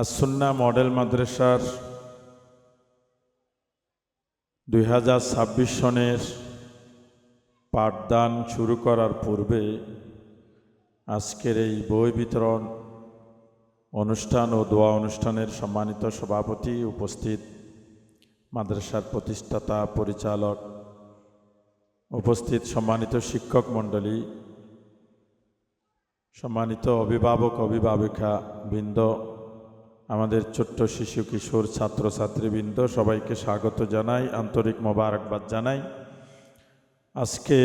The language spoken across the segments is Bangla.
আসুন্না মডেল মাদ্রাসার 2026 সনের পাঠদান শুরু করার পূর্বে আজকের এই বই বিতরণ অনুষ্ঠান ও দোয়া অনুষ্ঠানের সম্মানিত সভাপতি, উপস্থিত মাদ্রাসার প্রতিষ্ঠাতা পরিচালক, উপস্থিত সম্মানিত শিক্ষক মণ্ডলী, সম্মানিত অভিভাবক অভিভাবিকা বৃন্দ, আমাদের ছোট্ট শিশু কিশোর ছাত্রছাত্রীবৃন্দ, সবাইকে স্বাগত জানাই, আন্তরিক মোবারকবাদ জানাই। আজকে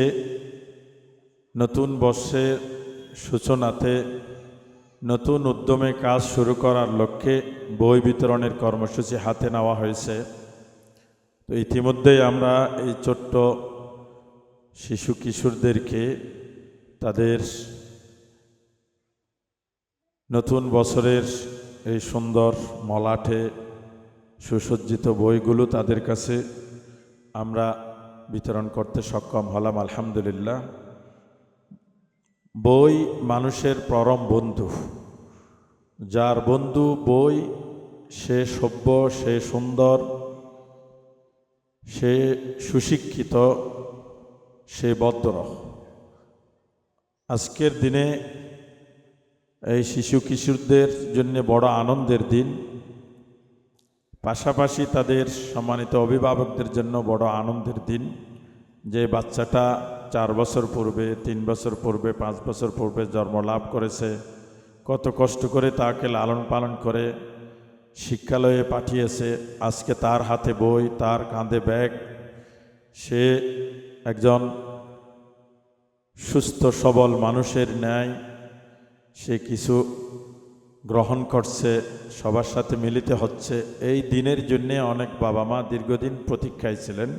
নতুন বর্ষের সূচনাতে নতুন উদ্যমে কাজ শুরু করার লক্ষ্যে বই বিতরণের কর্মসূচি হাতে নেওয়া হয়েছে। তো ইতিমধ্যেই আমরা এই ছোট্ট শিশু কিশোরদেরকে তাদের নতুন বছরের এই সুন্দর মলাটে সুসজ্জিত বইগুলো তাদের কাছে আমরা বিতরণ করতে সক্ষম হলাম, আলহামদুলিল্লাহ। বই মানুষের পরম বন্ধু। যার বন্ধু বই, সে সভ্য, সে সুন্দর, সে সুশিক্ষিত, সে ভদ্র। আজকের দিনে এই শিশু কিশোরদের জন্য বড় আনন্দের দিন, পাশাপাশি তাদের সম্মানিত অভিভাবকদের জন্য বড় আনন্দের দিন যে বাচ্চাটা 4 বছর পূর্বে, 3 বছর পূর্বে, 5 বছর পূর্বে জন্ম লাভ করেছে, কত কষ্ট করে তাকে লালন পালন করে শিক্ষালয়ে পাঠিয়েছে, আজকে তার হাতে বই, তার কাঁধে ব্যাগ, সে একজন সুস্থ সবল মানুষের ন্যায় সে কিছু গ্রহণ করছে, সবার সাথে মিলিত হচ্ছে। এই দিনের জন্যে অনেক বাবা মা দীর্ঘদিন প্রতীক্ষায় ছিলেন।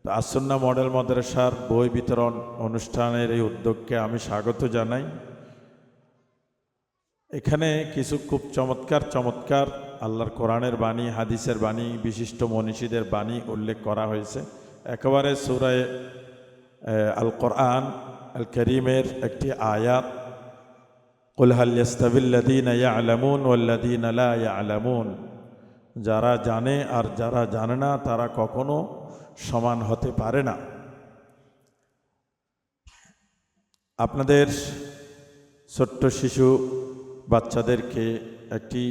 আসুন্না মডেল মাদ্রাসার বই বিতরণ অনুষ্ঠানের এই উদ্যোগকে আমি স্বাগত জানাই। এখানে কিছু খুব চমৎকার আল্লাহর কোরআনের বাণী, হাদিসের বাণী, বিশিষ্ট মনীষীদের বাণী উল্লেখ করা হয়েছে। একেবারে সূরা আল কোরআন আল করিমের একটি আয়াত, কুল হাল ইয়াস্তাবিল্লাযীনা ইয়া'লামুন ওয়াল্লাযীনা লা ইয়া'লামুন, যারা জানে আর যারা জানে না তারা কখনো সমান হতে পারে না। আপনাদের ছোট্ট শিশু বাচ্চাদেরকে একটি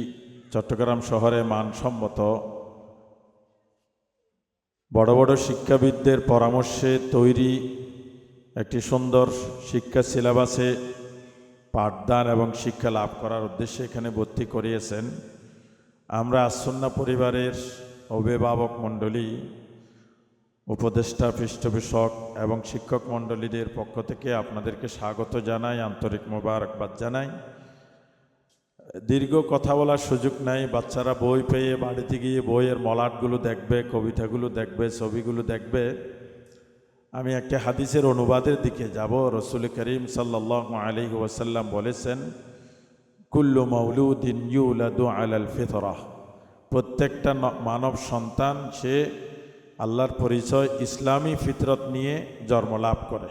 চট্টগ্রাম শহরে মানসম্মত বড় বড় শিক্ষাবিদদের পরামর্শে তৈরি একটি সুন্দর শিক্ষা সিলেবাসে পাঠদান এবং শিক্ষা লাভ করার উদ্দেশ্যে এখানে ভর্তি করিয়েছেন। আমরা আসুন্না পরিবারের অভিভাবক মণ্ডলী, উপদেষ্টা, পৃষ্ঠপোষক এবং শিক্ষক মণ্ডলীদের পক্ষ থেকে আপনাদেরকে স্বাগত জানাই, আন্তরিক মোবারকবাদ জানাই। দীর্ঘ কথা বলার সুযোগ নাই। বাচ্চারা বই পেয়ে বাড়িতে গিয়ে বইয়ের মলাটগুলো দেখবে, কবিতাগুলো দেখবে, ছবিগুলো দেখবে। আমি একটা হাদিসের অনুবাদের দিকে যাব। রসুল করিম সাল্লাল্লাহু আলাইহি ওয়াসাল্লাম বলেছেন, কুল্লু মাউলুদিন ইউলাদু আলাল ফিতরাহ, প্রত্যেকটা মানব সন্তান সে আল্লাহর পরিচয় ইসলামী ফিতরত নিয়ে জন্ম লাভ করে।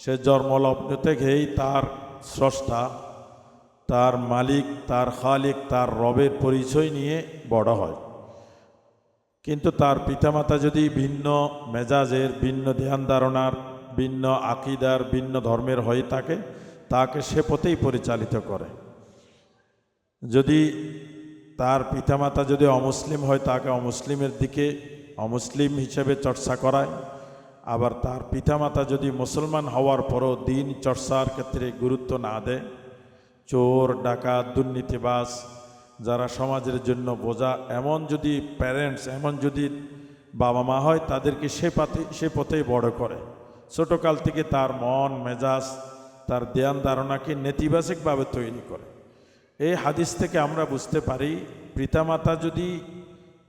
সে জন্মলগ্ন থেকেই তার স্রষ্টা, তার মালিক, তার খালিক, তার রবের পরিচয় নিয়ে বড় হয়। কিন্তু তার পিতামাতা যদি ভিন্ন মেজাজের, ভিন্ন ধ্যান ধারণার, ভিন্ন আকিদার, ভিন্ন ধর্মের হয়ে থাকে, তাকে সে পথেই পরিচালিত করে। যদি তার পিতামাতা যদি অমুসলিম হয়, তাকে অমুসলিমের দিকে অমুসলিম হিসেবে চর্চা করায়। আবার তার পিতামাতা যদি মুসলমান হওয়ার পরও দিন চর্চার ক্ষেত্রে গুরুত্ব না দেয়, চোর, ডাকাত, দুর্নীতিবাজ, যারা সমাজের জন্য বোঝা, এমন যদি প্যারেন্টস, এমন যদি বাবা মা হয়, তাদেরকে সে পথেই বড় করে। ছোটোকাল থেকে তার মন মেজাজ, তার ধ্যান ধারণাকে নেতিবাচকভাবে তৈরি করে। এই হাদিস থেকে আমরা বুঝতে পারি, পিতামাতা যদি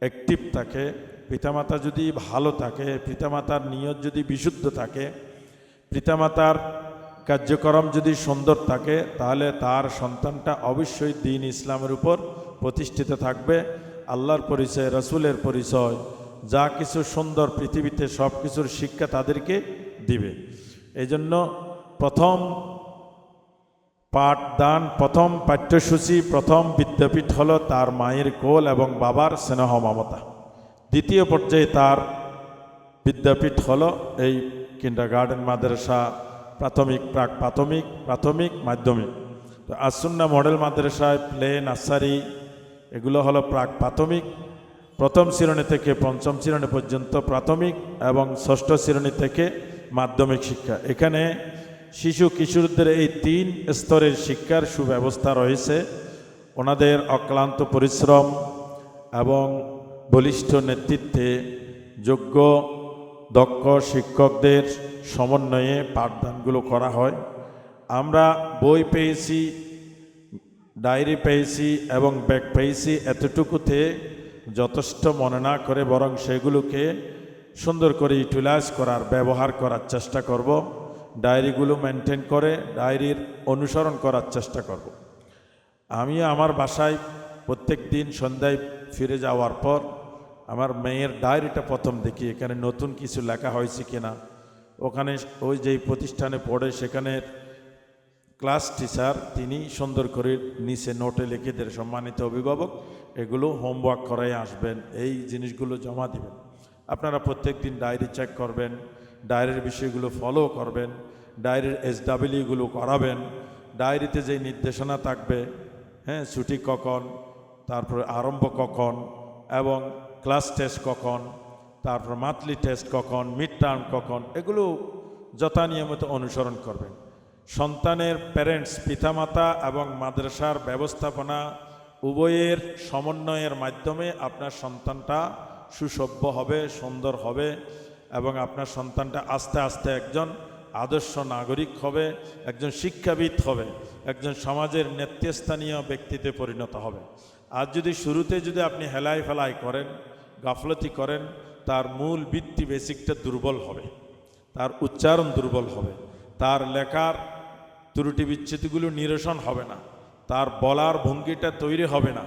অ্যাক্টিভ থাকে, পিতামাতা যদি ভালো থাকে, পিতামাতার নিয়ত যদি বিশুদ্ধ থাকে, পিতামাতার কার্যক্রম যদি সুন্দর থাকে, তাহলে তার সন্তানটা অবশ্যই দ্বীন ইসলামের উপর প্রতিষ্ঠিত থাকবে। আল্লাহর পরিচয়, রাসূলের পরিচয়, যা কিছু সুন্দর পৃথিবীতে সব কিছুর শিক্ষা তাদেরকে দিবে। এই জন্য প্রথম পাঠদান প্রথম পাঠ্যসূচি, প্রথম বিদ্যাপীঠ হলো তার মায়ের কোল এবং বাবার স্নেহ মমতা। দ্বিতীয় পর্যায়ে তার বিদ্যাপীঠ হলো এই কিন্ডারগার্টেন, মাদ্রাসা, প্রাথমিক, প্রাক প্রাথমিক, প্রাথমিক, মাধ্যমিক। তো আসুন্না মডেল মাদ্রাসায় প্লে, নার্সারি এগুলো হলো প্রাক প্রাথমিক, প্রথম শ্রেণী থেকে পঞ্চম শ্রেণী পর্যন্ত প্রাথমিক এবং ষষ্ঠ শ্রেণী থেকে মাধ্যমিক শিক্ষা। এখানে শিশু কিশোরদের এই 3 স্তরের শিক্ষার সুব্যবস্থা রয়েছে। ওনাদের অক্লান্ত পরিশ্রম এবং বলিষ্ঠ নেতৃত্বে যোগ্য দক্ষ শিক্ষকদের সমন্বয়ে পাঠদানগুলো করা হয়। আমরা বই পেয়েছি, ডায়েরি পেয়েছি এবং ব্যাগ পেয়েছি, এতটুকুতে যথেষ্ট মনে না করে বরং সেগুলোকে সুন্দর করে ইউটিলাইজ করার, ব্যবহার করার চেষ্টা করব। ডায়েরিগুলো মেনটেন করে ডায়েরির অনুসরণ করার চেষ্টা করব। আমি আমার বাসায় প্রত্যেক দিন সন্ধ্যায় ফিরে যাওয়ার পর আমার মেয়ের ডায়েরিটা প্রথম দেখি, এখানে নতুন কিছু লেখা হয়েছে কিনা। ওখানে ওই যেই প্রতিষ্ঠানে পড়ে সেখানের ক্লাস টিচার তিনি সুন্দর করে নিচে নোটে লিখে দেন, সম্মানিত অভিভাবক এগুলো হোমওয়ার্ক করাই আসবেন, এই জিনিসগুলো জমা দিবেন। আপনারা প্রত্যেক দিন ডায়েরি চেক করবেন, ডায়েরির বিষয়গুলো ফলো করবেন, ডায়েরির SWগুলো করাবেন। ডায়েরিতে যে নির্দেশনা থাকবে, হ্যাঁ, ছুটি কখন, তারপরে আরম্ভ কখন এবং ক্লাস টেস্ট কখন, তারপর মান্থলি টেস্ট কখন, মিড টার্ম কখন, এগুলো যথানিয়মিত অনুসরণ করবেন। সন্তানের প্যারেন্টস, পিতামাতা এবং মাদ্রাসার ব্যবস্থাপনা উভয়ের সমন্বয়ের মাধ্যমে আপনার সন্তানটা সুসভ্য হবে, সুন্দর হবে এবং আপনার সন্তানটা আস্তে আস্তে একজন আদর্শ নাগরিক হবে, একজন শিক্ষাবিদ হবে, একজন সমাজের নেতৃস্থানীয় ব্যক্তিতে পরিণত হবে। আর যদি শুরুতে যদি আপনি হেলাই ফেলাই করেন, গাফলতি করেন, তার মূল ভিত্তি বেসিকটা দুর্বল হবে, তার উচ্চারণ দুর্বল হবে, তার লেখার ত্রুটি বিচ্ছুতিগুলো নিরসন হবে না, তার বলার ভঙ্গিটা তৈরি হবে না।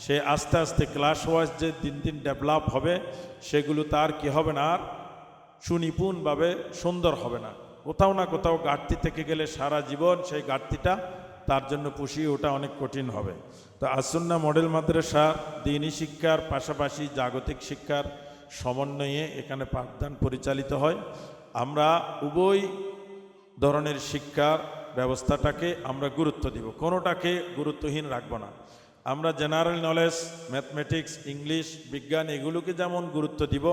সে আস্তে আস্তে ক্লাস ওয়াইজ যে দিন দিন ডেভেলপ হবে সেগুলো তার কি হবে না, আর সুনিপুণভাবে সুন্দর হবে না। কোথাও না কোথাও ঘাটতি থেকে গেলে সারা জীবন সেই ঘাটতিটা তার জন্য পুষিয়ে ওঠা অনেক কঠিন হবে। তো আসুন্না মডেল মাদ্রাসা দ্বীনি শিক্ষার পাশাপাশি জাগতিক শিক্ষার সমন্বয়ে এখানে পাঠদান পরিচালিত হয়। আমরা উভয় ধরনের শিক্ষার ব্যবস্থাটাকে আমরা গুরুত্ব দিব, কোনোটাকে গুরুত্বহীন রাখব না। আমরা জেনারেল নলেজ, ম্যাথমেটিক্স, ইংলিশ, বিজ্ঞান এগুলোকে যেমন গুরুত্ব দিব,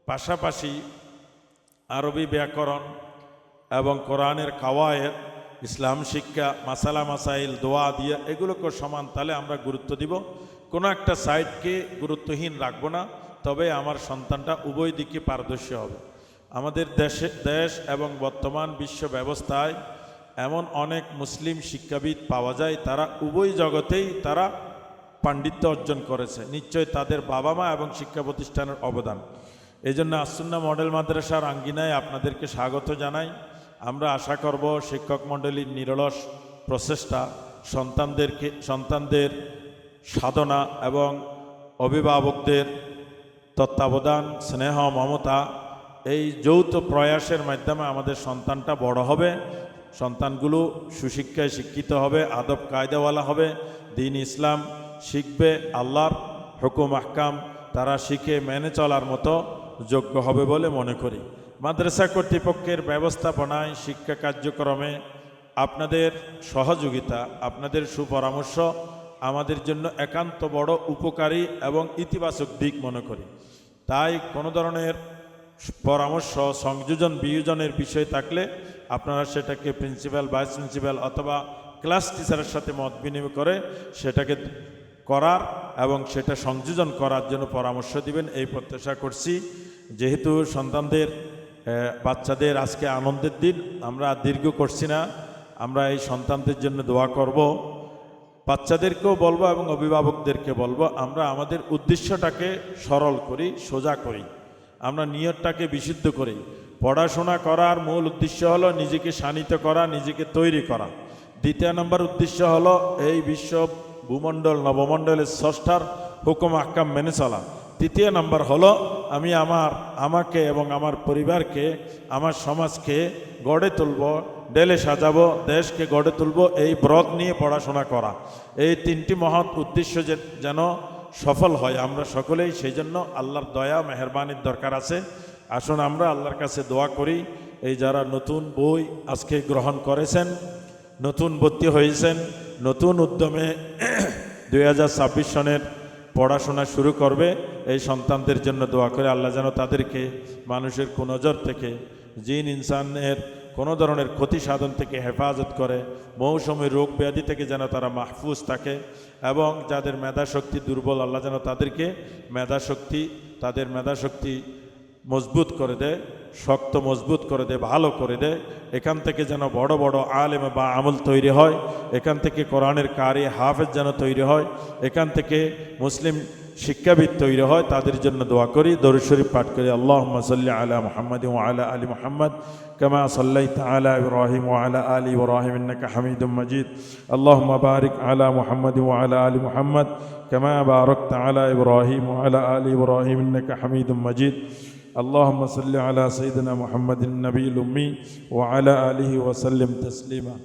পাশাপাশি আরবি ব্যাকরণ এবং কোরআনের কাওয়ায়েদ, ইসলাম শিক্ষা, মাসালা মাসাইল, দোয়া দিয়া এগুলোকে সমান তালে আমরা গুরুত্ব দিব। কোনো একটা সাইডকে গুরুত্বহীন রাখব না, তবে আমার সন্তানটা উভয় দিকে পারদর্শী হবে। আমাদের দেশ এবং বর্তমান বিশ্ব ব্যবস্থায় এমন অনেক মুসলিম শিক্ষাবিদ পাওয়া যায়, তারা উভয় জগতেই তারা পাণ্ডিত্য অর্জন করেছে। নিশ্চয় তাদের বাবা মা এবং শিক্ষা প্রতিষ্ঠানের অবদান। এই জন্য আসুন্না মডেল মাদ্রাসার আঙ্গিনায় আপনাদেরকে স্বাগত জানাই। আমরা আশা করব শিক্ষক মণ্ডলীর নিরলস প্রচেষ্টা, সন্তানদের সাধনা এবং অভিভাবকদের তত্ত্বাবধান, স্নেহ, মমতা, এই যৌথ প্রয়াসের মাধ্যমে আমাদের সন্তানটা বড় হবে, সন্তানগুলো সুশিক্ষায় শিক্ষিত হবে, আদব কায়দাওয়ালা হবে, দ্বীন ইসলাম শিখবে, আল্লাহর হুকুম আহকাম তারা শিখে মেনে চলার মতো যোগ্য হবে বলে মনে করি। মাদ্রাসা কর্তৃপক্ষের ব্যবস্থাপনায়, শিক্ষা কার্যক্রমে আপনাদের সহযোগিতা, আপনাদের সুপরামর্শ আমাদের জন্য একান্ত বড় উপকারী এবং ইতিবাচক দিক মনে করি। তাই কোনো ধরনের পরামর্শ, সংযোজন, বিয়োজনের বিষয় থাকলে আপনারা সেটাকে প্রিন্সিপাল, ভাইস প্রিন্সিপাল অথবা ক্লাস টিচারের সাথে মত বিনিময় করে সেটাকে করার এবং সেটা সংযোজন করার জন্য পরামর্শ দিবেন, এই প্রত্যাশা করছি। যেহেতু সন্তানদের, বাচ্চাদের আজকে আনন্দের দিন, আমরা দীর্ঘ করছি না, আমরা এই সন্তানদের জন্য দোয়া করব। বাচ্চাদেরকেও বলবো এবং অভিভাবকদেরকে বলবো, আমরা আমাদের উদ্দেশ্যটাকে সরল করি, সোজা করি, আমরা নিয়তটাকে বিশুদ্ধ করি। পড়াশোনা করার মূল উদ্দেশ্য হলো নিজেকে শানিত করা, নিজেকে তৈরি করা। দ্বিতীয় নম্বর উদ্দেশ্য হলো এই বিশ্ব ভূমণ্ডল, নবমণ্ডলের স্রষ্টার হুকুম আহকাম মেনে চলা। তৃতীয় নম্বর হলো আমি আমাকে এবং আমার পরিবারকে, আমার সমাজকে গড়ে তুলব, ডেলে সাজাবো, দেশকে গড়ে তুলব, এই ব্রত নিয়ে পড়াশোনা করা। এই তিনটি মহৎ উদ্দেশ্য যেন সফল হয়, আমরা সকলেই সেই জন্য আল্লাহর দয়া মেহেরবানির দরকার আছে। আসুন আমরা আল্লাহর কাছে দোয়া করি, এই যারা নতুন বই আজকে গ্রহণ করেছেন, নতুন ভর্তি হয়েছেন, নতুন উদ্যমে 2026 সনের পড়াশোনা শুরু করবে, এই সন্তানদের জন্য দোয়া করে আল্লাহ যেন তাদেরকে মানুষের কুনজর থেকে, জিন ইনসানের কোনো ধরনের ক্ষতি সাধন থেকে হেফাজত করে, মৌসুমী রোগ ব্যাধি থেকে যেন তারা মাহফুজ থাকে, এবং যাদের মেধাশক্তি দুর্বল আল্লাহ যেন তাদেরকে তাদের মেধাশক্তি মজবুত করে দেয়, শক্ত মজবুত করে দেয়, ভালো করে দেয়। এখান থেকে যেন বড় বড় আলেম বা আমল তৈরি হয়, এখান থেকে কোরআনের কারি হাফেজ যেন তৈরি হয়, এখান থেকে মুসলিম শিক্ষাবিদ তৈরি হয়, তাদের জন্য দোয়া করি। দরুদ শরীফ পাঠ করি। আল্লাহুম্মা সাল্লি আলা মুহাম্মাদিন ওয়া আলা আলি মুহাম্মাদ কামা সাল্লাইতা আলা ইব্রাহিম ওয়া আলা আলি ইব্রাহিম ইন্নাকা হামিদুম মাজিদ। আল্লাহুম্মা বারিক আলা মুহাম্মাদিন ওয়া আলা আলি মুহাম্মাদ কামা বারাকতা আলা ইব্রাহিম ওয়া আলা আলি ইব্রাহিম ইন্নাকা হামিদুম মাজিদ। اللهم صل على سيدنا محمد النبي الأمي وعلى آله وسلم تسليما।